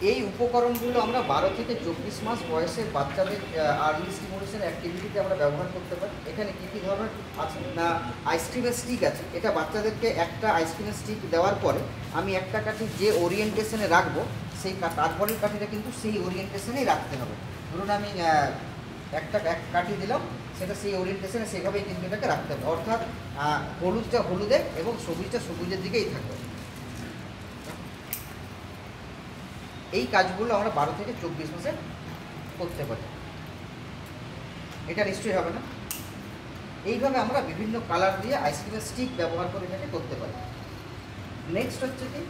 এই উপকরণগুলো আমরা 12 থেকে 24 মাস বয়সের বাচ্চাদের আর্লি স্টিমুলেশন অ্যাক্টিভিটিতে আমরা ব্যবহার করতে পারি। এখানে কী কী ধরনের আছে না, আইসক্রিমের স্টিক আছে। এটা বাচ্চাদেরকে একটা আইসক্রিমের স্টিক দেওয়ার পরে আমি একটা কাঠি যে ওরিয়েন্টেশনে রাখবো, সেই তারপরের কাঠিটা কিন্তু সেই ওরিয়েন্টেশনেই রাখতে হবে। ধরুন আমি এক কাঠি দিলাম, সেটা সেই ওরিয়েন্টেশনে সেভাবেই কিন্তু এটাকে রাখতে হবে, অর্থাৎ হলুদটা হলুদে এবং সবুজটা সবুজের দিকেই থাকবে। এই কাজগুলো আমরা 12 থেকে 24 মাসে করতে পারি। এটা নিশ্চয়ই হবে না। এইভাবে আমরা বিভিন্ন কালার দিয়ে আইসক্রিমের স্টিক ব্যবহার করে এটাকে করতে পারি। নেক্সট হচ্ছে কি,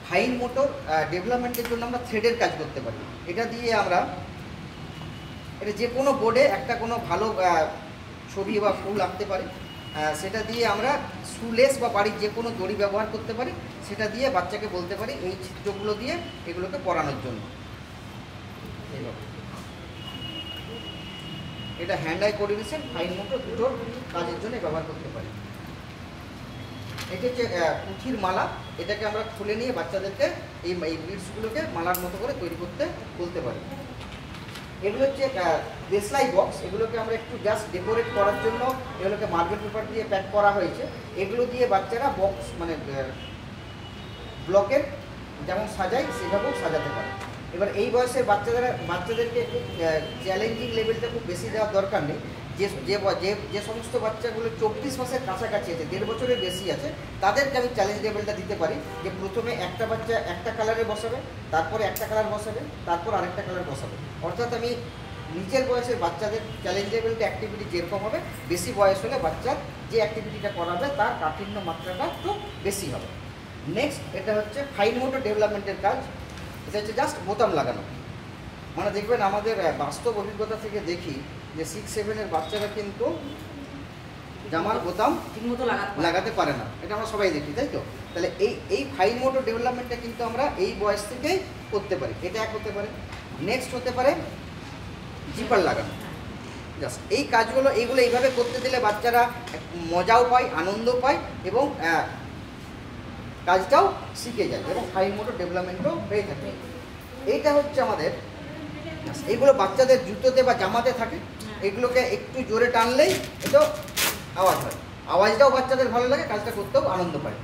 ফাইন মোটর ডেভেলপমেন্টের জন্য আমরা থ্রেডের কাজ করতে পারি। এটা দিয়ে আমরা এটা যে কোনো বোর্ডে একটা কোনো ভালো ছবি বা ফুল আঁকতে পারি। সেটা দিয়ে আমরা স্কুলেস বা বাড়ির যে কোনো দড়ি ব্যবহার করতে পারি। সেটা দিয়ে বাচ্চাকে বলতে পারি এই চিত্রগুলো দিয়ে এগুলোকে পড়ানোর জন্য। এটা hand I coordination, fine motor দুটোর কাজের জন্য ব্যবহার করতে পারি। এটা হচ্ছে পুঁথির মালা। এটাকে আমরা খুলে নিয়ে বাচ্চাদেরকে এই বিডসগুলোকে মালার মতো করে তৈরি করতে বলতে পারি। এগুলো হচ্ছে দেশলাই বক্স। এগুলোকে আমরা একটু জাস্ট ডেকোরেট করার জন্য এগুলোকে মার্বেল পেপার দিয়ে প্যাক করা হয়েছে। এগুলো দিয়ে বাচ্চারা বক্স মানে ব্লকের যেমন সাজায় সেভাবেও সাজাতে পারে। এবার এই বয়সের বাচ্চাদেরকে একটু চ্যালেঞ্জিং লেভেলটা খুব বেশি দেওয়ার দরকার নেই। যে সমস্ত বাচ্চাগুলো 24 মাসের কাছাকাছি আছে, 1.5 বছরের বেশি আছে, তাদেরকে আমি চ্যালেঞ্জ লেভেলটা দিতে পারি যে প্রথমে একটা বাচ্চা একটা কালারে বসাবে, তারপরে একটা কালার বসাবে, তারপর আরেকটা কালার বসাবে। অর্থাৎ আমি নিচের বয়সের বাচ্চাদের চ্যালেঞ্জ লেভেলটা অ্যাক্টিভিটি যেরকম হবে, বেশি বয়স হলে বাচ্চার যে অ্যাক্টিভিটিটা করাবে তার কাঠিন্য মাত্রাটা একটু বেশি হবে। নেক্সট, এটা হচ্ছে ফাইন মোটর ডেভেলপমেন্টের কাজ। এটা হচ্ছে জাস্ট বোতাম লাগানো। মানে দেখবেন আমাদের বাস্তব অভিজ্ঞতা থেকে দেখি যে 6-7-এর বাচ্চারা কিন্তু জামার বোতাম ঠিকমতো লাগাতে পারে না। এটা আমরা সবাই দেখি, তাই তো? তাহলে এই ফাইন মোটর ডেভেলপমেন্টটা কিন্তু আমরা এই বয়স থেকেই করতে পারি। এটা এক হতে পারে। নেক্সট হতে পারে জিপার লাগানো। জাস্ট এই কাজগুলো এইভাবে করতে দিলে বাচ্চারা মজাও পায়, আনন্দ পায় এবং কাজটাও শিখে যায় এবং ফাইন মোটর ডেভেলপমেন্টও হয়ে থাকে। এইটা হচ্ছে আমাদের, এইগুলো বাচ্চাদের জুতোতে বা জামাতে থাকে। এগুলোকে একটু জোরে টানলেই এটা আওয়াজ হয়। আওয়াজটাও বাচ্চাদের ভালো লাগে, কাজটা করতেও আনন্দ পায়।